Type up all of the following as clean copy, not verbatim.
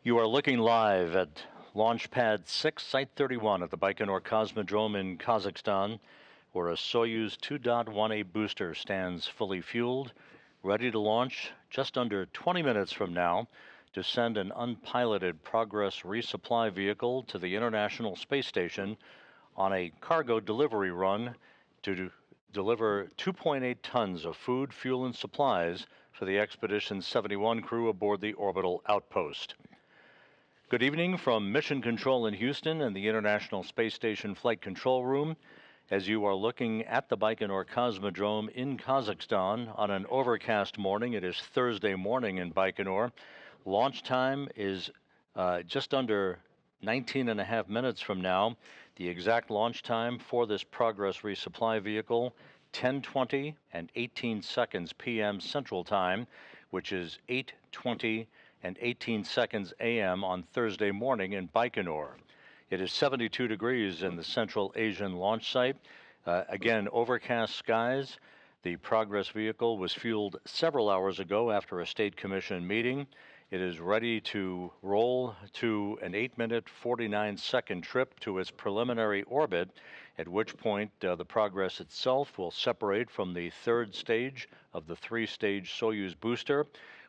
You are looking live at Launch Pad 6, Site 31 at the Baikonur Cosmodrome in Kazakhstan, where a Soyuz 2.1A booster stands fully fueled, ready to launch just under 20 minutes from now to send an unpiloted Progress resupply vehicle to the International Space Station on a cargo delivery run to deliver 2.8 tons of food, fuel, and supplies for the Expedition 71 crew aboard the orbital outpost. Good evening from Mission Control in Houston and the International Space Station Flight Control Room as you are looking at the Baikonur Cosmodrome in Kazakhstan on an overcast morning. It is Thursday morning in Baikonur. Launch time is just under 19 and a half minutes from now. The exact launch time for this Progress resupply vehicle, 10:20 and 18 seconds p.m. Central Time, which is 8:20 and 18 seconds a.m. on Thursday morning in Baikonur. It is 72 degrees in the Central Asian launch site. Again, overcast skies. The Progress vehicle was fueled several hours ago after a State Commission meeting. It is ready to roll to an 8-minute, 49-second trip to its preliminary orbit, at which point the Progress itself will separate from the third stage of the three-stage Soyuz booster,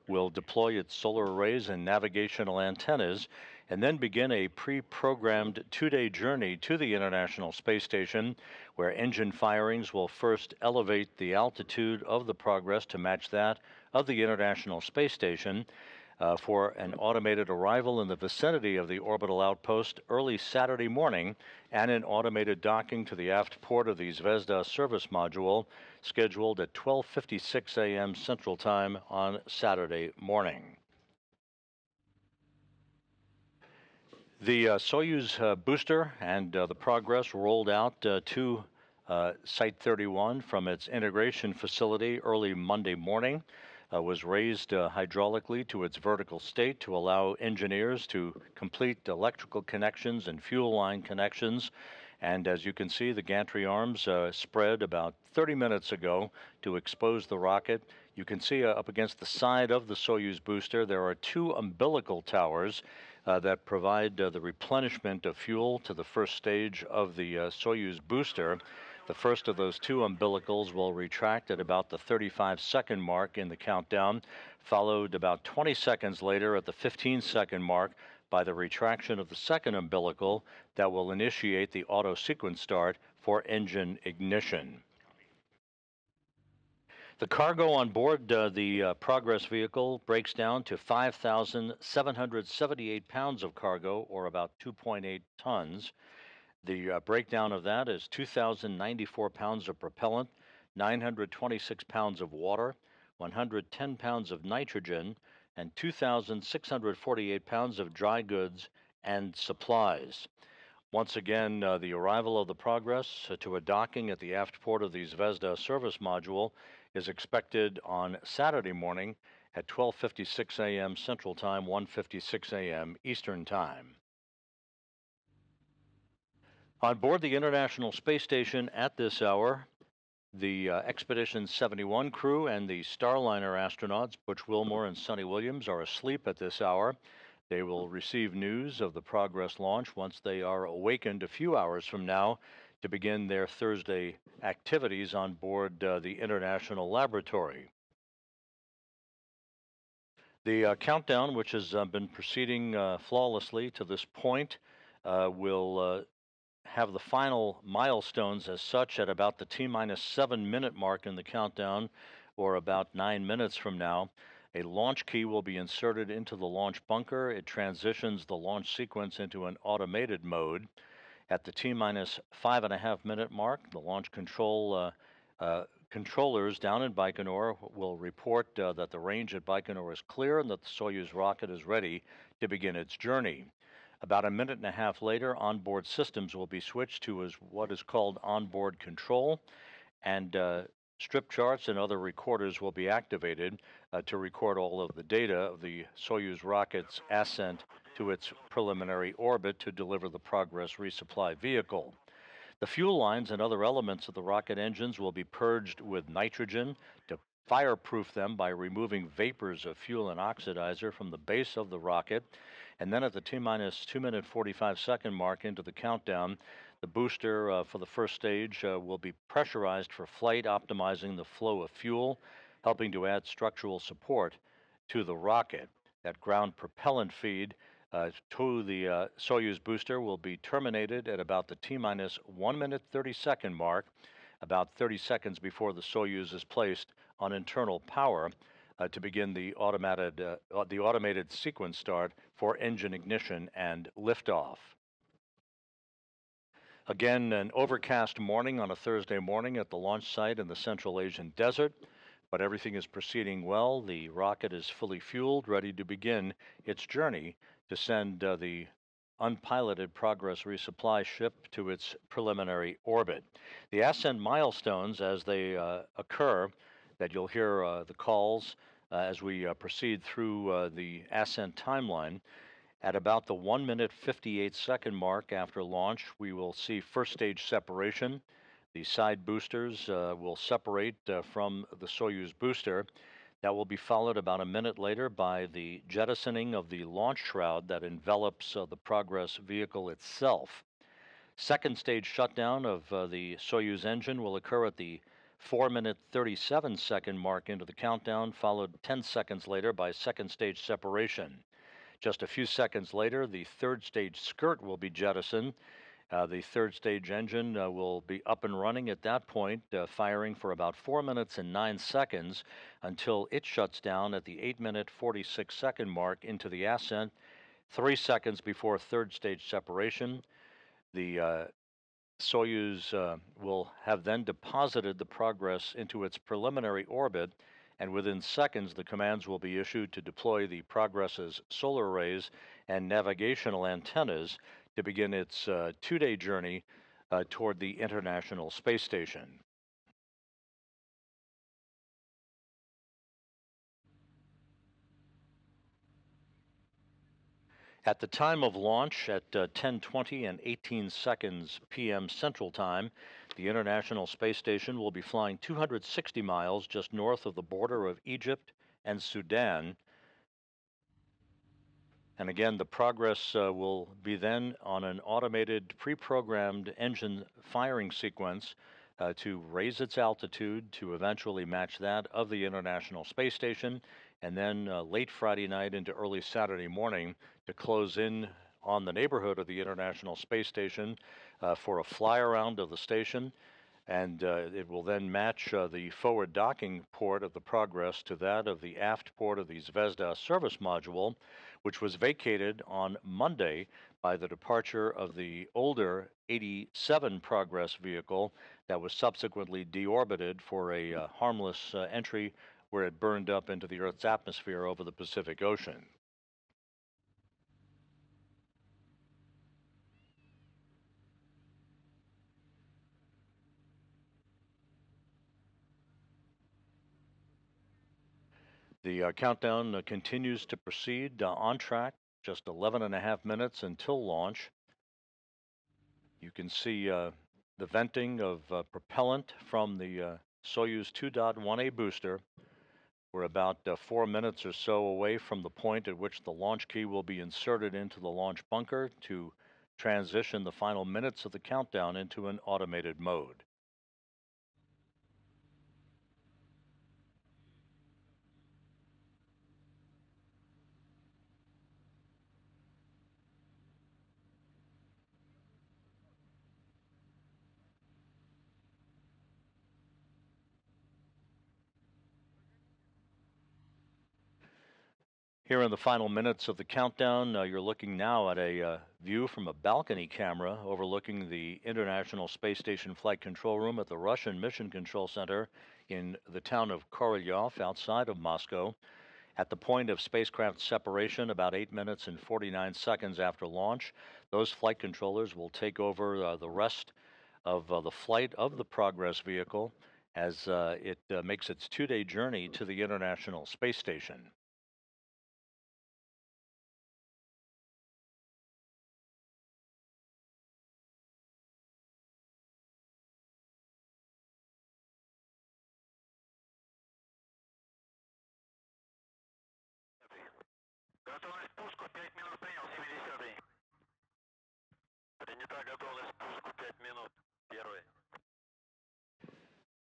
will deploy its solar arrays and navigational antennas, and then begin a pre-programmed 2-day journey to the International Space Station, where engine firings will first elevate the altitude of the Progress to match that of the International Space Station, for an automated arrival in the vicinity of the orbital outpost early Saturday morning, and an automated docking to the aft port of the Zvezda service module, scheduled at 12:56 a.m. Central Time on Saturday morning. The Soyuz booster and the Progress rolled out to Site 31 from its integration facility early Monday morning. Was raised hydraulically to its vertical state to allow engineers to complete electrical connections and fuel line connections. And as you can see, the gantry arms spread about 30 minutes ago to expose the rocket. You can see up against the side of the Soyuz booster, there are two umbilical towers that provide the replenishment of fuel to the first stage of the Soyuz booster. The first of those two umbilicals will retract at about the 35-second mark in the countdown, followed about 20 seconds later at the 15-second mark by the retraction of the second umbilical that will initiate the auto sequence start for engine ignition. The cargo on board the Progress vehicle breaks down to 5,778 pounds of cargo, or about 2.8 tons. The breakdown of that is 2,094 pounds of propellant, 926 pounds of water, 110 pounds of nitrogen, and 2,648 pounds of dry goods and supplies. Once again, the arrival of the Progress to a docking at the aft port of the Zvezda service module is expected on Saturday morning at 12:56 a.m. Central Time, 1:56 a.m. Eastern Time. On board the International Space Station at this hour, the Expedition 71 crew and the Starliner astronauts, Butch Wilmore and Sonny Williams, are asleep at this hour. They will receive news of the Progress launch once they are awakened a few hours from now to begin their Thursday activities on board the International Laboratory. The countdown, which has been proceeding flawlessly to this point, will have the final milestones as such at about the T-minus 7-minute mark in the countdown, or about 9 minutes from now. A launch key will be inserted into the launch bunker. It transitions the launch sequence into an automated mode. At the T-minus 5.5-minute mark, the launch controllers down in Baikonur will report that the range at Baikonur is clear and that the Soyuz rocket is ready to begin its journey. About a minute and a half later, onboard systems will be switched to what is called onboard control, and strip charts and other recorders will be activated to record all of the data of the Soyuz rocket's ascent to its preliminary orbit to deliver the Progress resupply vehicle. The fuel lines and other elements of the rocket engines will be purged with nitrogen to fireproof them by removing vapors of fuel and oxidizer from the base of the rocket. And then at the T-minus 2-minute 45-second mark into the countdown, the booster for the first stage will be pressurized for flight, optimizing the flow of fuel, helping to add structural support to the rocket. That ground propellant feed to the Soyuz booster will be terminated at about the T-minus 1-minute 30-second mark, about 30 seconds before the Soyuz is placed on internal power to begin the automated sequence start for engine ignition and liftoff. Again, an overcast morning on a Thursday morning at the launch site in the Central Asian desert, but everything is proceeding well. The rocket is fully fueled, ready to begin its journey to send the unpiloted Progress resupply ship to its preliminary orbit. The ascent milestones, as they occur, that you'll hear the calls as we proceed through the ascent timeline. At about the 1-minute 58-second mark after launch, we will see first stage separation. The side boosters will separate from the Soyuz booster. That will be followed about a minute later by the jettisoning of the launch shroud that envelops the Progress vehicle itself. Second stage shutdown of the Soyuz engine will occur at the 4-minute 37-second mark into the countdown, followed 10 seconds later by second stage separation. Just a few seconds later, the third stage skirt will be jettisoned. The third stage engine will be up and running at that point, firing for about 4 minutes and 9 seconds until it shuts down at the 8-minute 46-second mark into the ascent, 3 seconds before third stage separation. The Soyuz will have then deposited the Progress into its preliminary orbit, and within seconds the commands will be issued to deploy the Progress's solar arrays and navigational antennas to begin its 2-day journey toward the International Space Station. At the time of launch at 10:20 and 18 seconds p.m. Central Time, the International Space Station will be flying 260 miles just north of the border of Egypt and Sudan. And again, the Progress will be then on an automated, pre-programmed engine firing sequence to raise its altitude to eventually match that of the International Space Station, and then late Friday night into early Saturday morning to close in on the neighborhood of the International Space Station for a fly around of the station. And it will then match the forward docking port of the Progress to that of the aft port of the Zvezda service module, which was vacated on Monday by the departure of the older 87 Progress vehicle that was subsequently deorbited for a harmless entry where it burned up into the Earth's atmosphere over the Pacific Ocean. The countdown continues to proceed on track, just 11.5 minutes until launch. You can see the venting of propellant from the Soyuz 2.1A booster. We're about 4 minutes or so away from the point at which the launch key will be inserted into the launch bunker to transition the final minutes of the countdown into an automated mode. Here in the final minutes of the countdown, you're looking now at a view from a balcony camera overlooking the International Space Station Flight Control Room at the Russian Mission Control Center in the town of Korolyov outside of Moscow. At the point of spacecraft separation, about 8 minutes and 49 seconds after launch, those flight controllers will take over the rest of the flight of the Progress vehicle as it makes its 2-day journey to the International Space Station.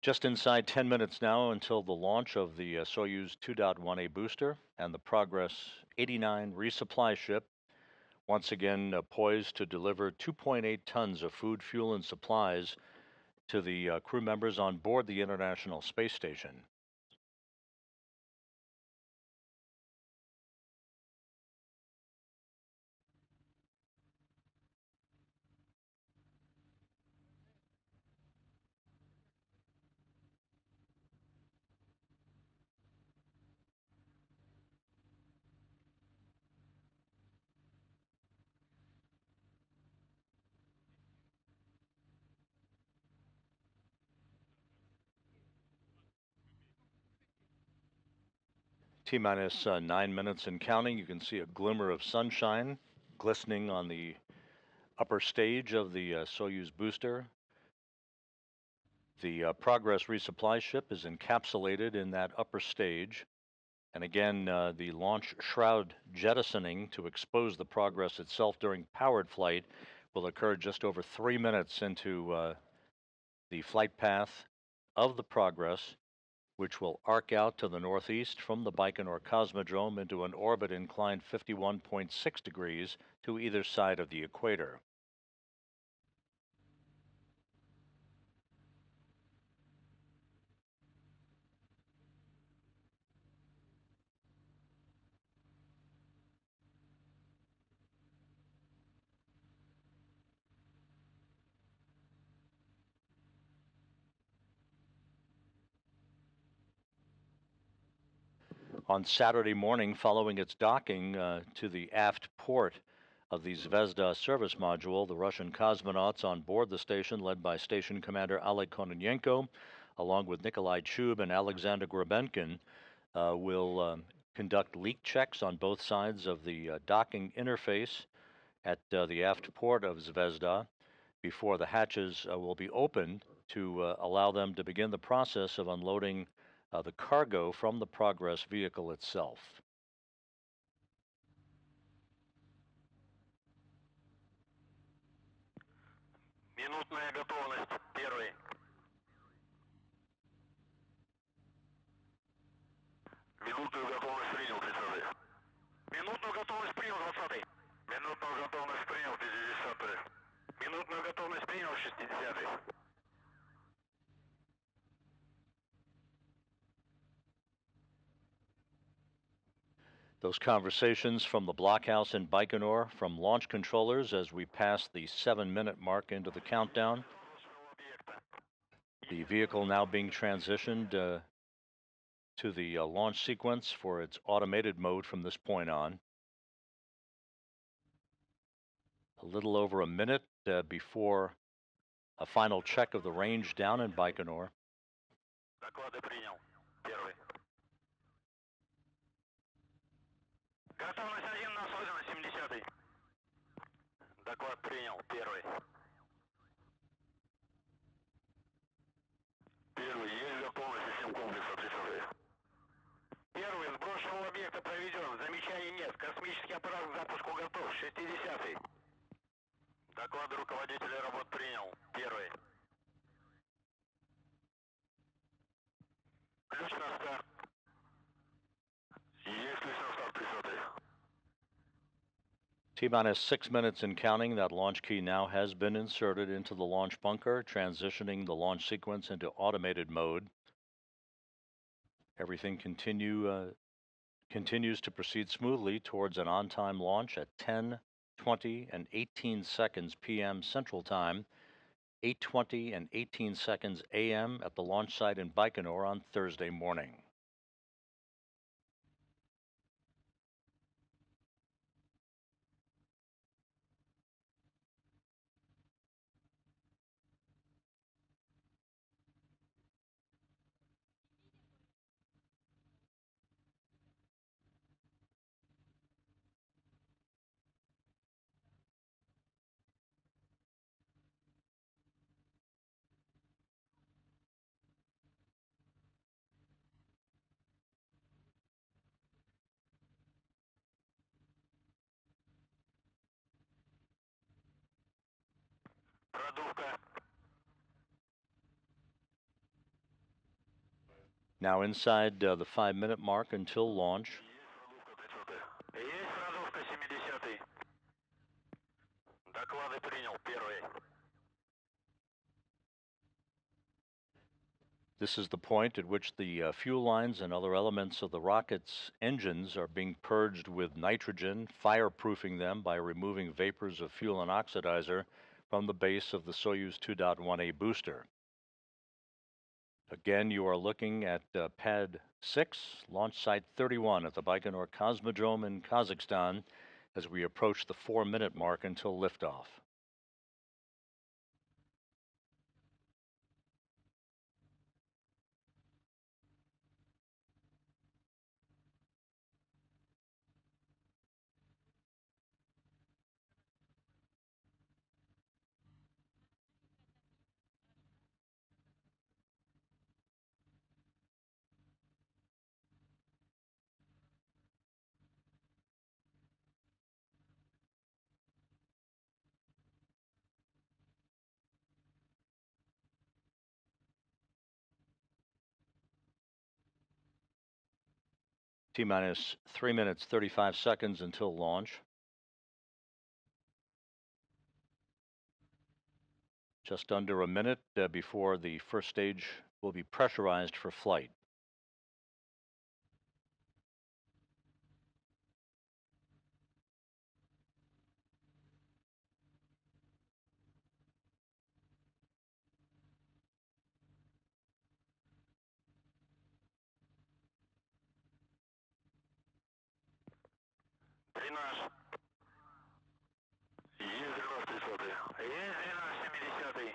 Just inside 10 minutes now until the launch of the Soyuz 2.1A booster and the Progress 89 resupply ship, once again poised to deliver 2.8 tons of food, fuel, and supplies to the crew members on board the International Space Station. T-minus 9 minutes and counting. You can see a glimmer of sunshine glistening on the upper stage of the Soyuz booster. The Progress resupply ship is encapsulated in that upper stage. And again, the launch shroud jettisoning to expose the Progress itself during powered flight will occur just over 3 minutes into the flight path of the Progress, which will arc out to the northeast from the Baikonur Cosmodrome into an orbit inclined 51.6 degrees to either side of the equator. On Saturday morning, following its docking to the aft port of the Zvezda service module, the Russian cosmonauts on board the station, led by Station Commander Oleg Kononenko, along with Nikolai Chub and Alexander Grabenkin, will conduct leak checks on both sides of the docking interface at the aft port of Zvezda before the hatches will be opened to allow them to begin the process of unloading the cargo from the Progress vehicle itself. Минутная готовность. Первый. Минутную готовность принял, 30-й. Минутную готовность принял, 20-й. Минутную готовность принял, 50-й. Минутную готовность принял, 60-й. Those conversations from the blockhouse in Baikonur from launch controllers as we pass the 7-minute mark into the countdown. The vehicle now being transitioned to the launch sequence for its automated mode from this point on. A little over a minute before a final check of the range down in Baikonur. Доклады принял. Первый. Готовность 1 на создана, 70-й. Доклад принял. Первый. Первый. Есть готовность систем комплекса, 30-й. Первый. Сброс шелового объекта проведен. Замечаний нет. Космический аппарат к запуску готов. 60-й. Доклады руководителя работ принял. Первый. Ключ на старт. Есть ключ на старт, 30-й. T-minus 6 minutes and counting. That launch key now has been inserted into the launch bunker, transitioning the launch sequence into automated mode. Everything continues to proceed smoothly towards an on-time launch at 10, 20, and 18 seconds p.m. Central Time, 8:20 and 18 seconds a.m. at the launch site in Baikonur on Thursday morning. Надувка. Now inside the 5-minute mark until launch. Есть продувка 70-й. Доклады принял, первый. This is the point at which the fuel lines and other elements of the rocket's engines are being purged with nitrogen, fireproofing them by removing vapors of fuel and oxidizer from the base of the Soyuz 2.1A booster. Again, you are looking at Pad 6, Launch Site 31 at the Baikonur Cosmodrome in Kazakhstan as we approach the 4-minute mark until liftoff. T-minus 3 minutes, 35 seconds until launch. Just under a minute before the first stage will be pressurized for flight. Дренаж. Есть дренаж 300-й. Есть дренаж 70-й.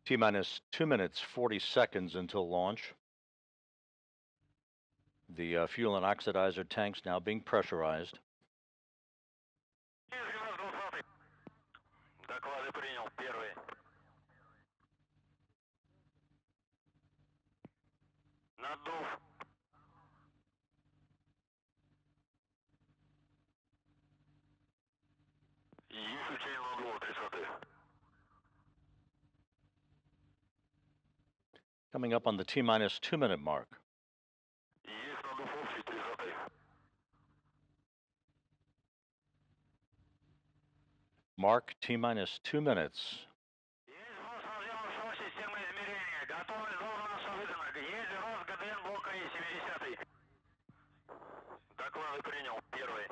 T-minus 2 minutes, 40 seconds until launch. The fuel and oxidizer tanks now being pressurized. Есть дренаж 20-й. Доклады принял, первый. Надув. Есть учение надува 300-й. Coming up on the T-minus 2-minute mark. Есть надув общий 300-й. Mark, T-minus 2 minutes. Есть сброс разъема всего системы измерения. Готовность должности выдана. Есть рост ГДН блока И 70-й. Доклады принял, первый.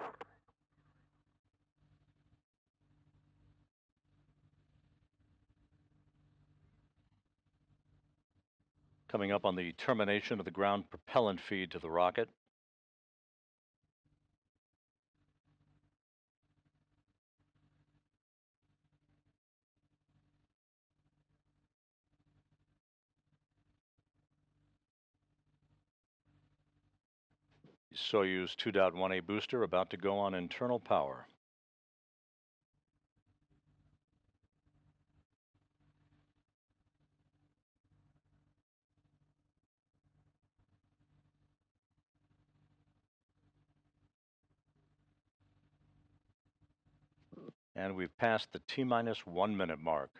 Coming up on the termination of the ground propellant feed to the rocket. Soyuz 2.1A booster about to go on internal power. And we've passed the T-minus 1 minute mark.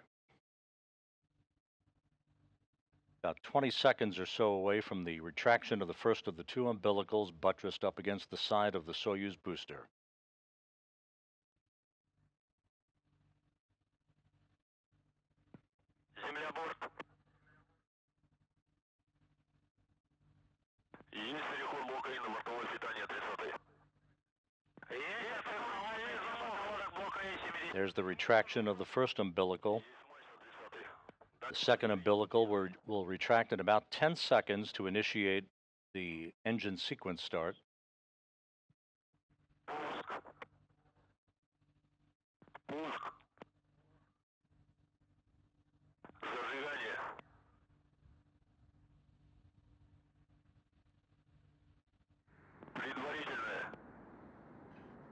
About 20 seconds or so away from the retraction of the first of the two umbilicals buttressed up against the side of the Soyuz booster. Земля борт. Есть переход блока И на бортовое питание 300-й. Есть замок блока И 70-й. There's the retraction of the first umbilical. The second umbilical will retract in about 10 seconds to initiate the engine sequence start. Пуск. Пуск. Зажигание. Предварительное.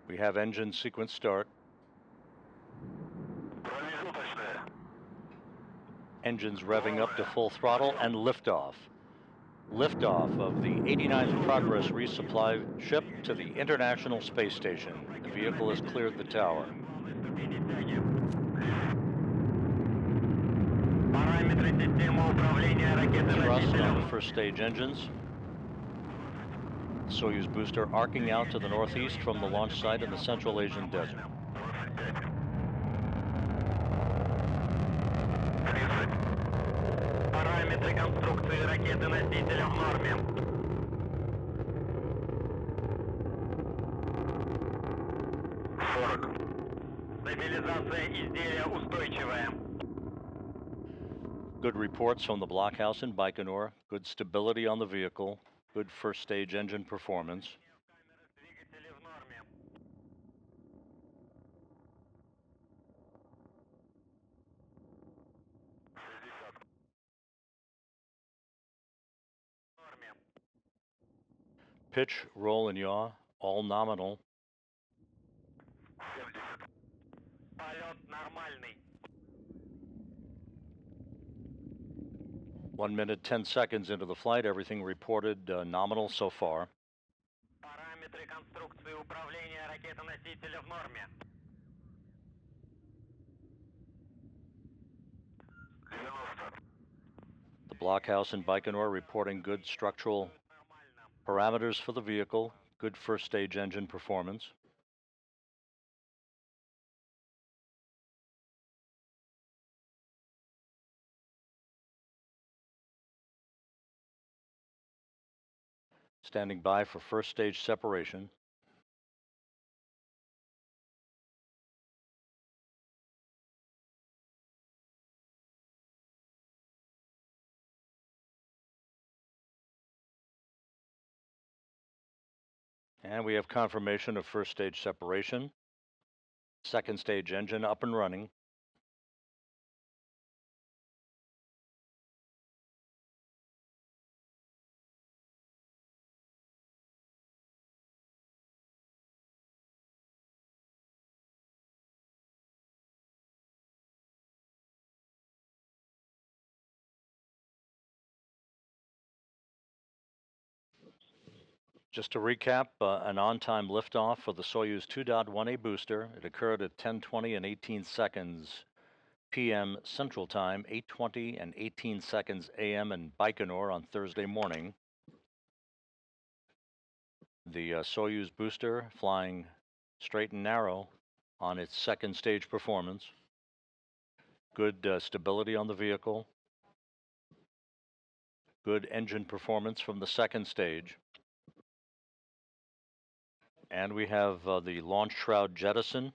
We have engine sequence start. Промежуточное. Engines revving up to full throttle and liftoff. Liftoff of the 89th Progress resupply ship to the International Space Station. The vehicle has cleared the tower. Thrust on the first stage engines. Soyuz booster arcing out to the northeast from the launch site in the Central Asian desert. Параметры конструкции ракеты-носителя в норме. 40. Стабилизация изделия устойчивая. Good reports from the blockhouse in Baikonur. Good stability on the vehicle. Good first stage engine performance. Двигатели в норме. Норме. Pitch, roll, and yaw, all nominal. 70. Полет нормальный. 1 minute, 10 seconds into the flight, everything reported nominal so far. Параметры конструкции управления ракеты-носителя в норме. 90. The blockhouse in Baikonur reporting good structural parameters for the vehicle, good first stage engine performance. Standing by for first stage separation. And we have confirmation of first stage separation. Second stage engine up and running. Just to recap, an on-time liftoff for the Soyuz 2.1A booster. It occurred at 10:20 and 18 seconds p.m. Central Time, 8:20 and 18 seconds a.m. in Baikonur on Thursday morning. The Soyuz booster flying straight and narrow on its second stage performance. Good stability on the vehicle. Good engine performance from the second stage. And we have the launch shroud jettison.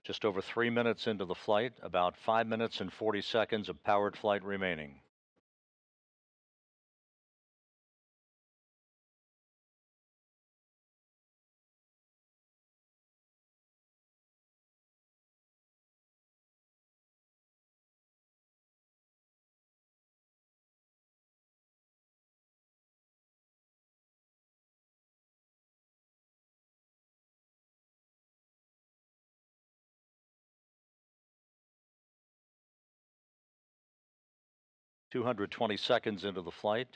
Just over 3 minutes into the flight, about 5 minutes and 40 seconds of powered flight remaining. "220 seconds into the flight,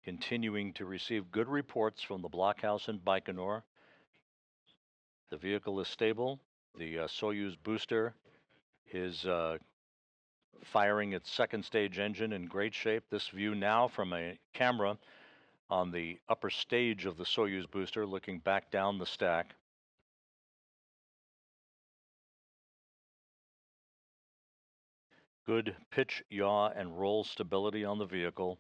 continuing to receive good reports from the blockhouse in Baikonur. The vehicle is stable. The Soyuz booster is firing its second stage engine in great shape. This view now from a camera on the upper stage of the Soyuz booster looking back down the stack. Good pitch, yaw, and roll stability on the vehicle.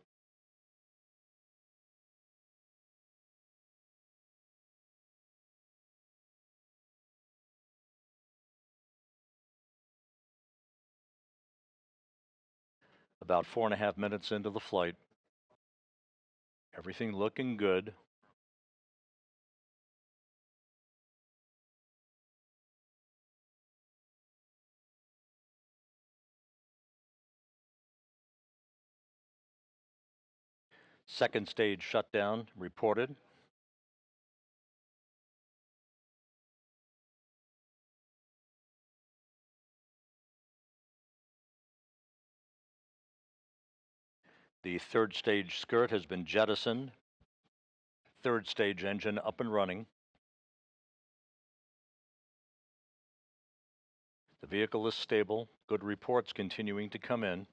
About 4.5 minutes into the flight. Everything looking good. Second stage shutdown reported. The third stage skirt has been jettisoned. Third stage engine up and running. The vehicle is stable. Good reports continuing to come in.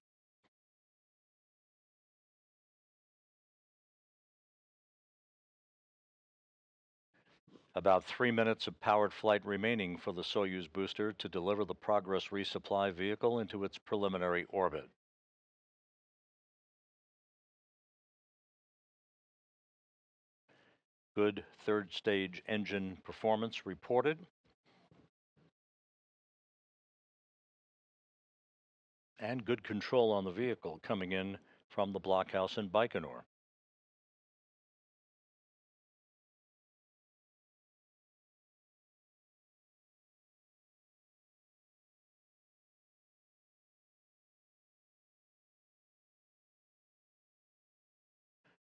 About 3 minutes of powered flight remaining for the Soyuz booster to deliver the Progress resupply vehicle into its preliminary orbit. Good third stage engine performance reported. And good control on the vehicle coming in from the blockhouse in Baikonur.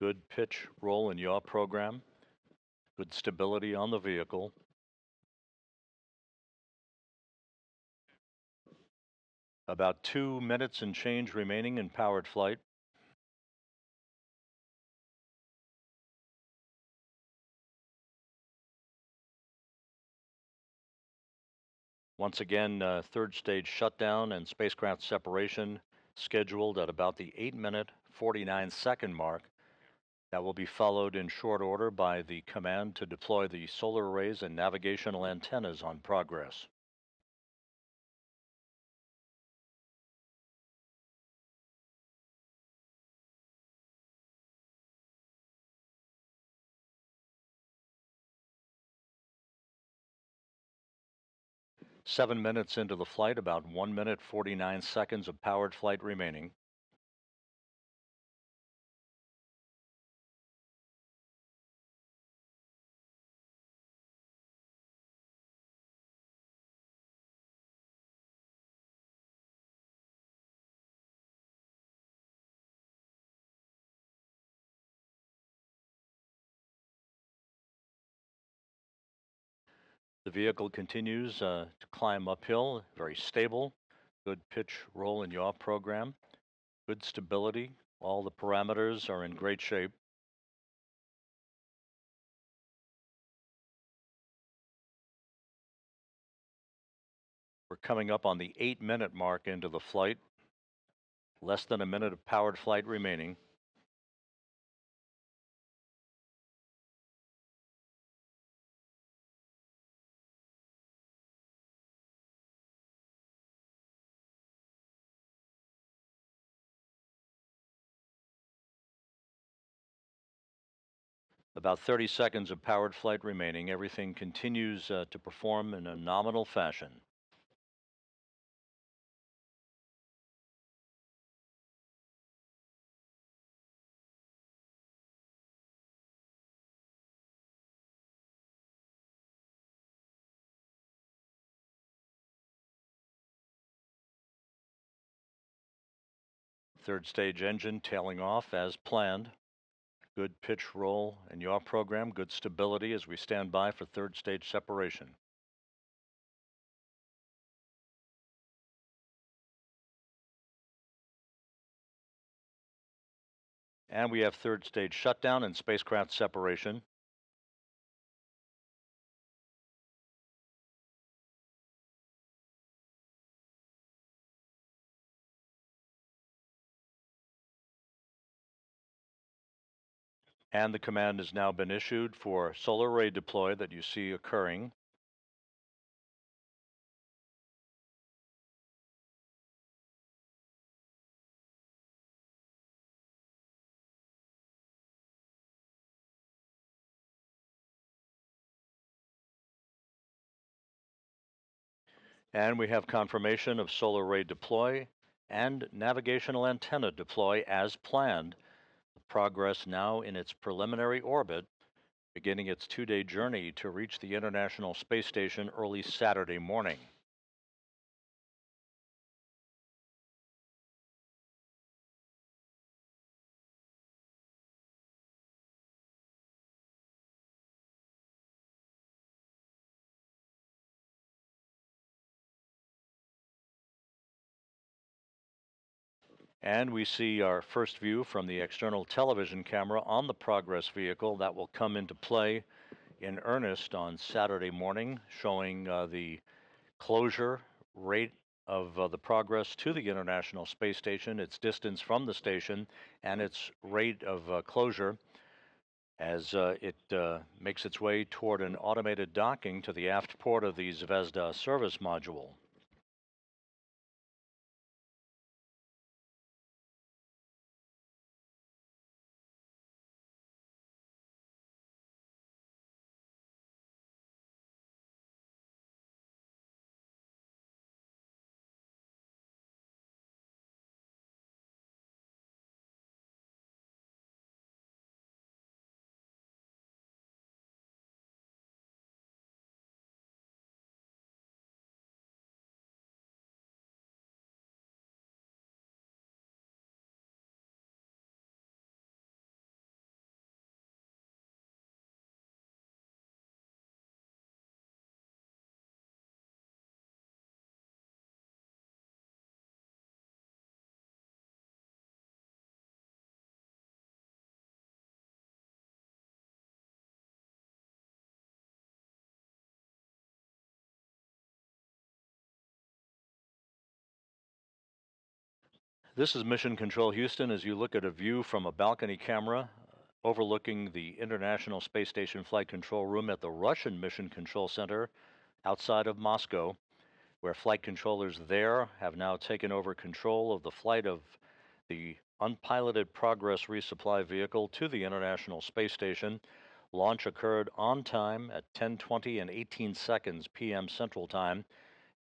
Good pitch, roll, and yaw program. Good stability on the vehicle. About 2 minutes and change remaining in powered flight. Once again, third stage shutdown and spacecraft separation scheduled at about the 8-minute, 49-second mark. That will be followed in short order by the command to deploy the solar arrays and navigational antennas on Progress. Seven minutes into the flight, about 1 minute, 49 seconds of powered flight remaining. The vehicle continues to climb uphill, very stable, good pitch, roll, and yaw program, good stability. All the parameters are in great shape. We're coming up on the 8-minute mark into the flight. Less than a minute of powered flight remaining. About 30 seconds of powered flight remaining. Everything continues to perform in a nominal fashion. Third stage engine tailing off as planned. Good pitch, roll, and yaw program. Good stability as we stand by for third stage separation. And we have third stage shutdown and spacecraft separation. And the command has now been issued for solar array deploy that you see occurring. And we have confirmation of solar array deploy and navigational antenna deploy as planned. Progress now in its preliminary orbit, beginning its 2-day journey to reach the International Space Station early Saturday morning. And we see our first view from the external television camera on the Progress vehicle that will come into play in earnest on Saturday morning, showing the closure rate of the Progress to the International Space Station, its distance from the station, and its rate of closure as it makes its way toward an automated docking to the aft port of the Zvezda service module. This is Mission Control Houston as you look at a view from a balcony camera overlooking the International Space Station Flight Control Room at the Russian Mission Control Center outside of Moscow, where flight controllers there have now taken over control of the flight of the unpiloted Progress resupply vehicle to the International Space Station. Launch occurred on time at 10:20 and 18 seconds p.m. Central Time,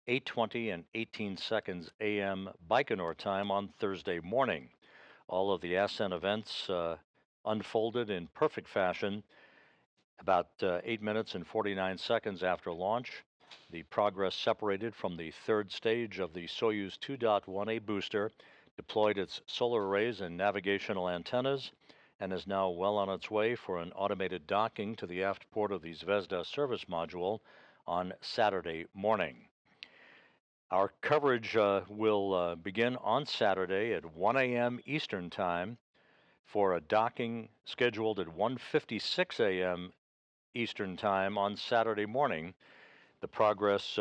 8:20 and 18 seconds a.m. Baikonur time on Thursday morning. All of the ascent events unfolded in perfect fashion. About 8 minutes and 49 seconds after launch, the Progress separated from the third stage of the Soyuz 2.1A booster, deployed its solar arrays and navigational antennas, and is now well on its way for an automated docking to the aft port of the Zvezda service module on Saturday morning. Our coverage will begin on Saturday at 1 a.m. Eastern Time for a docking scheduled at 1:56 a.m. Eastern Time on Saturday morning. The Progress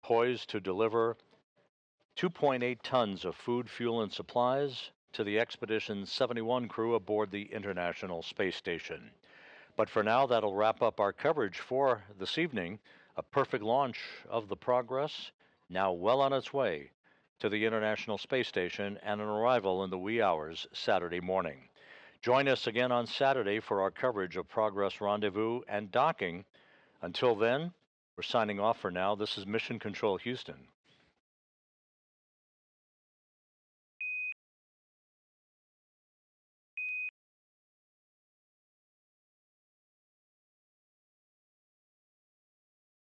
poised to deliver 2.8 tons of food, fuel, and supplies to the Expedition 71 crew aboard the International Space Station. But for now, that'll wrap up our coverage for this evening. A perfect launch of the Progress, now well on its way to the International Space Station, and an arrival in the wee hours Saturday morning. Join us again on Saturday for our coverage of Progress rendezvous and docking. Until then, we're signing off for now. This is Mission Control Houston.